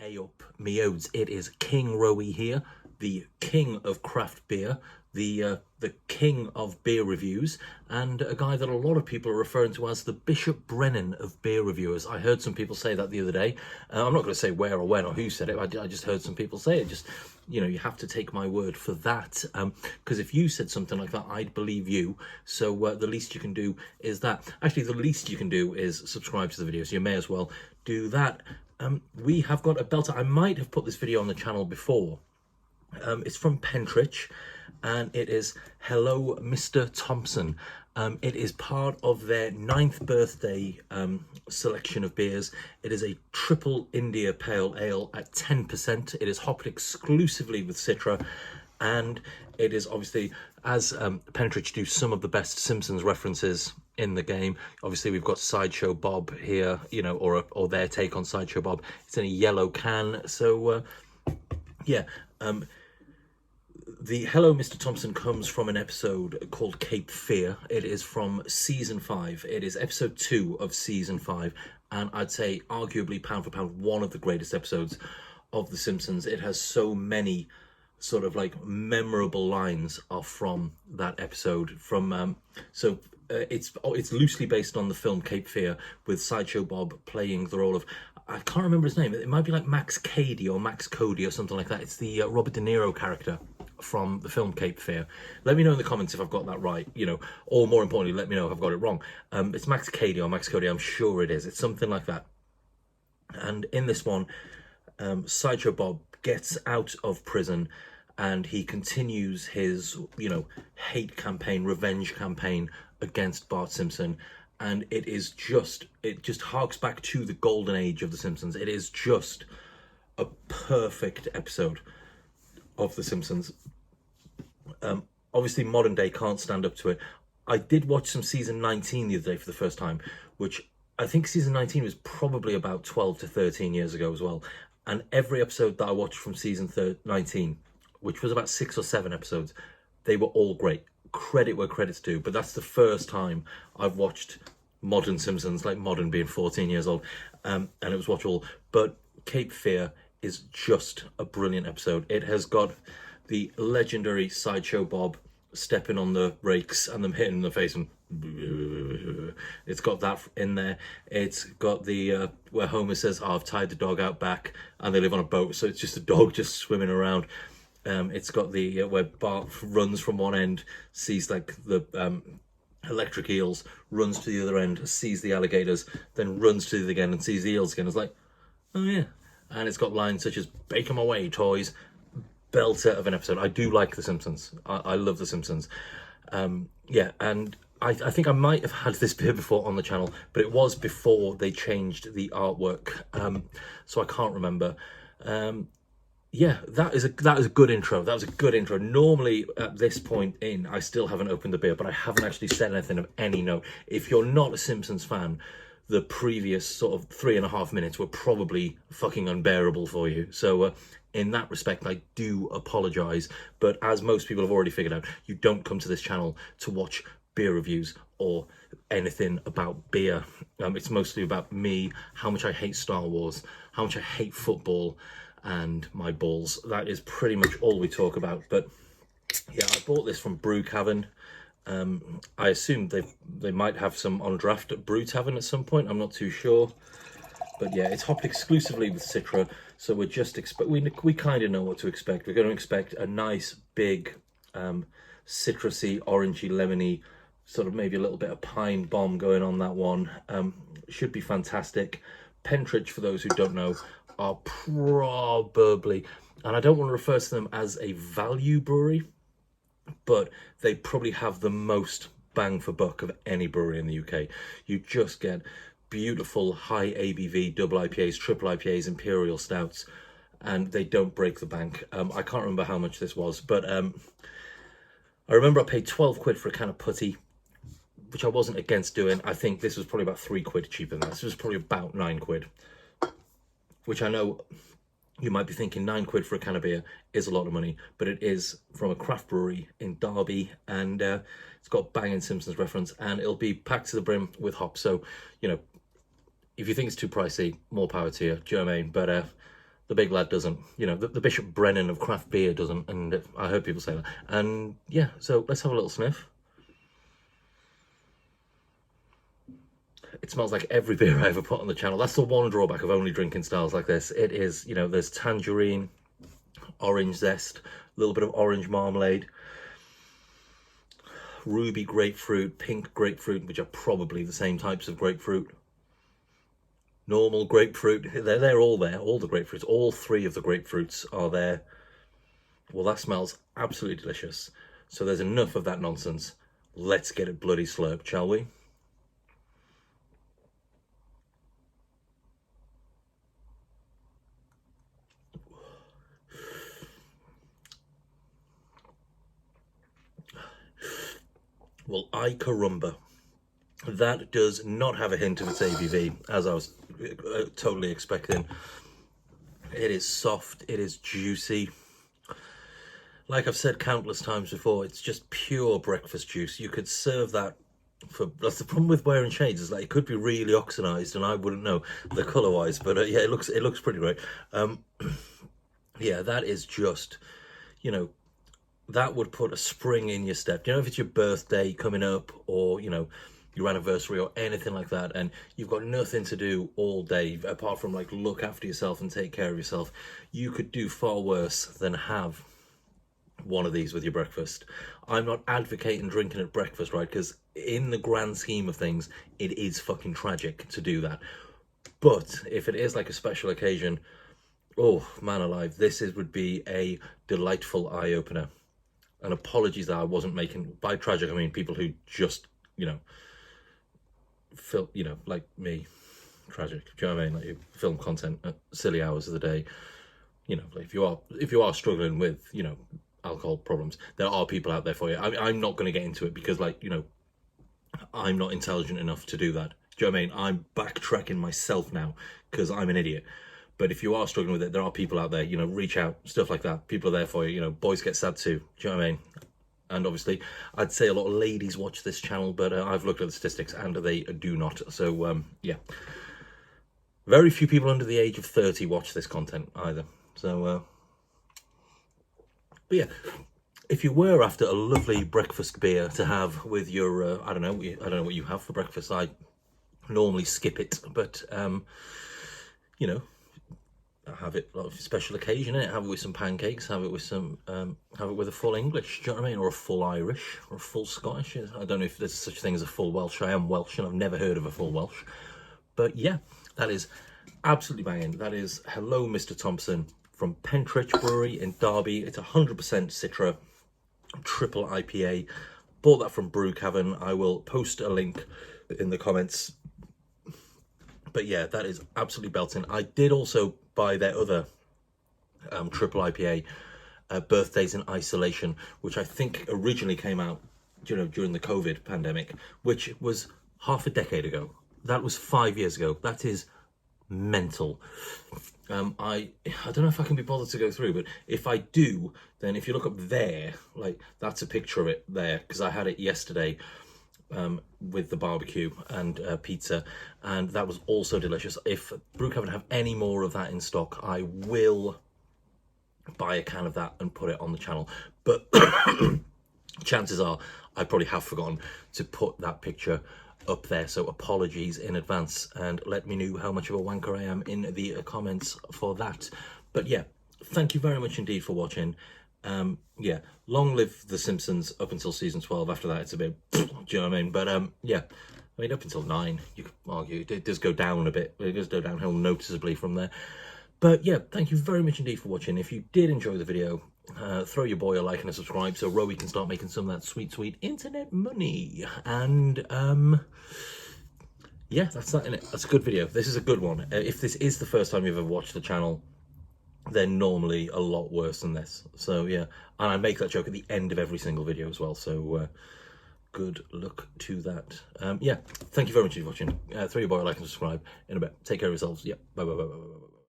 Hey up, me odes. It is King Rowie here, the king of craft beer, the king of beer reviews, and a guy that a lot of people are referring to as the Bishop Brennan of beer reviewers. I heard some people say that the other day. I'm not going to say where or when or who said it. I just heard some people say it. Just, you know, you have to take my word for that. Because if you said something like that, I'd believe you. So the least you can do is that. Actually, the least you can do is subscribe to the video. So you may as well do that. We have got a belter. I might have put this video on the channel before. It's from Pentrich, and it is Hello Mr Thompson. It is part of their 9th birthday selection of beers. It is a triple India Pale Ale at 10%. It is hopped exclusively with Citra, and it is obviously, as Pentrich do some of the best Simpsons references in the game. Obviously, we've got Sideshow Bob here, you know, or their take on Sideshow Bob. It's in a yellow can, so yeah. The Hello Mr Thompson comes from an episode called Cape Feare. It is from season 5. It is episode 2 of season 5, and I'd say arguably pound for pound one of the greatest episodes of The Simpsons. It has so many sort of like memorable lines are from that episode. From it's loosely based on the film Cape Feare, with Sideshow Bob playing the role of, I can't remember his name. It might be like Max Cady or Max Cody or something like that. It's the Robert De Niro character from the film Cape Feare. Let me know in the comments if I've got that right, you know, or more importantly, let me know if I've got it wrong. It's Max Cady or Max Cody, I'm sure it is. It's something like that. And in this one, Sideshow Bob gets out of prison and he continues his, you know, hate campaign, revenge campaign against Bart Simpson. And it just harks back to the golden age of The Simpsons. It is just a perfect episode of The Simpsons. Obviously, modern day can't stand up to it. I did watch some season 19 the other day for the first time, which I think season 19 was probably about 12 to 13 years ago as well. And every episode that I watched from season 19, which was about 6 or 7 episodes, they were all great. Credit where credit's due, but that's the first time I've watched modern Simpsons, like modern being 14 years old, and it was watchable. But Cape Feare is just a brilliant episode. It has got the legendary Sideshow Bob stepping on the rakes and them hitting the face, and it's got that in there. It's got the where Homer says, oh, I've tied the dog out back, and they live on a boat, so it's just a dog just swimming around. It's got the where Bart runs from one end, sees like the electric eels, runs to the other end, sees the alligators, then runs to the again and sees the eels again. It's like, oh yeah. And it's got lines such as, bake 'em away, toys. Belter of an episode. I do like The Simpsons. I love The Simpsons. Yeah, and I think I might have had this beer before on the channel, but it was before they changed the artwork, so I can't remember. Yeah, that is a good intro. That was a good intro. Normally at this point in, I still haven't opened the beer, but I haven't actually said anything of any note. If you're not a Simpsons fan, the previous sort of 3.5 minutes were probably fucking unbearable for you. So in that respect, I do apologise. But as most people have already figured out, you don't come to this channel to watch beer reviews or anything about beer. It's mostly about me, how much I hate Star Wars, how much I hate football, and my balls. That is pretty much all we talk about. But yeah, I bought this from Brew Cavern. I assume they might have some on draft at Brew Cavern at some point. I'm not too sure, but yeah, it's hopped exclusively with Citra, so we're just we kind of know what to expect. We're going to expect a nice big citrusy, orangey, lemony, sort of maybe a little bit of pine bomb going on that one. Should be fantastic. Pentrich, for those who don't know, are probably, and I don't want to refer to them as a value brewery, but they probably have the most bang for buck of any brewery in the UK. You just get beautiful high ABV double IPAs, triple IPAs, imperial stouts, and they don't break the bank. I can't remember how much this was, but I remember I paid 12 quid for a can of putty, which I wasn't against doing. I think this was probably about 3 quid cheaper than that. This was probably about 9 quid, which I know you might be thinking 9 quid for a can of beer is a lot of money, but it is from a craft brewery in Derby, and it's got banging Simpsons reference, and it'll be packed to the brim with hops. So, you know, if you think it's too pricey, more power to you. Do you know what I mean? But the big lad doesn't. You know, the Bishop Brennan of craft beer doesn't, and I heard people say that. And yeah, so let's have a little sniff. It smells like every beer I ever put on the channel. That's the one drawback of only drinking styles like this. It is, you know, there's tangerine, orange zest, a little bit of orange marmalade, ruby grapefruit, pink grapefruit, which are probably the same types of grapefruit, normal grapefruit. They're all there, all the grapefruits, all three of the grapefruits are there. Well, that smells absolutely delicious. So there's enough of that nonsense. Let's get it bloody slurped, shall we? Well, I carumba. That does not have a hint of its ABV, as I was totally expecting. It is soft, it is juicy. Like I've said countless times before, it's just pure breakfast juice. You could serve that for, that's the problem with wearing shades, is like it could be really oxidized and I wouldn't know the color wise, but yeah, it looks pretty great. Yeah, that is just, you know, that would put a spring in your step. You know, if it's your birthday coming up, or, you know, your anniversary or anything like that, and you've got nothing to do all day apart from like look after yourself and take care of yourself, you could do far worse than have one of these with your breakfast. I'm not advocating drinking at breakfast, right? Because in the grand scheme of things, it is fucking tragic to do that. But if it is like a special occasion, oh man alive, would be a delightful eye-opener. And apologies that I wasn't making, by tragic I mean people who just, you know, like me, tragic. Do you know what I mean? Like, you film content at silly hours of the day. You know, like if you are struggling with, you know, alcohol problems, there are people out there for you. I'm not going to get into it because, like, you know, I'm not intelligent enough to do that. Do you know what I mean? I'm backtracking myself now because I'm an idiot. But if you are struggling with it, there are people out there, you know, reach out, stuff like that. People are there for you. You know, boys get sad too. Do you know what I mean? And obviously, I'd say a lot of ladies watch this channel, but I've looked at the statistics and they do not. So, yeah. Very few people under the age of 30 watch this content either. So, but yeah, if you were after a lovely breakfast beer to have with your, I don't know what you have for breakfast. I normally skip it, but, you know, have it like special occasion, innit? Have it with some pancakes, have it with some have it with a full English, do you know what I mean, or a full Irish, or a full Scottish. I don't know if there's such thing as a full Welsh. I am Welsh and I've never heard of a full Welsh, but yeah, that is absolutely banging. That is Hello Mr Thompson from Pentrich Brewery in Derby. It's 100% Citra, Triple IPA. Bought that from Brew Cavern. I will post a link in the comments. But yeah, that is absolutely belting. I did also buy their other Triple IPA, Birthdays in Isolation, which I think originally came out, you know, during the COVID pandemic, which was half a decade ago. That was 5 years ago. That is mental. I don't know if I can be bothered to go through, but if I do, then if you look up there, like that's a picture of it there, because I had it yesterday. With the barbecue and pizza, and that was also delicious. If Brew Cavern have any more of that in stock, I will buy a can of that and put it on the channel. But chances are I probably have forgotten to put that picture up there, so apologies in advance, and let me know how much of a wanker I am in the comments for that. But yeah, thank you very much indeed for watching. Yeah, long live the Simpsons up until season 12. After that, it's a bit, do you know what I mean? But yeah, I mean, up until 9, you could argue it does go down a bit. It does go downhill noticeably from there. But yeah, thank you very much indeed for watching. If you did enjoy the video, throw your boy a like and a subscribe so Rowie can start making some of that sweet, sweet internet money. And yeah, that's that, innit? That's a good video. This is a good one. If this is the first time you've ever watched the channel, they're normally a lot worse than this. So yeah, and I make that joke at the end of every single video as well, so good luck to that. Yeah, thank you very much for watching. Throw your boy a like and subscribe in a bit. Take care of yourselves. Yeah, bye bye bye bye bye bye.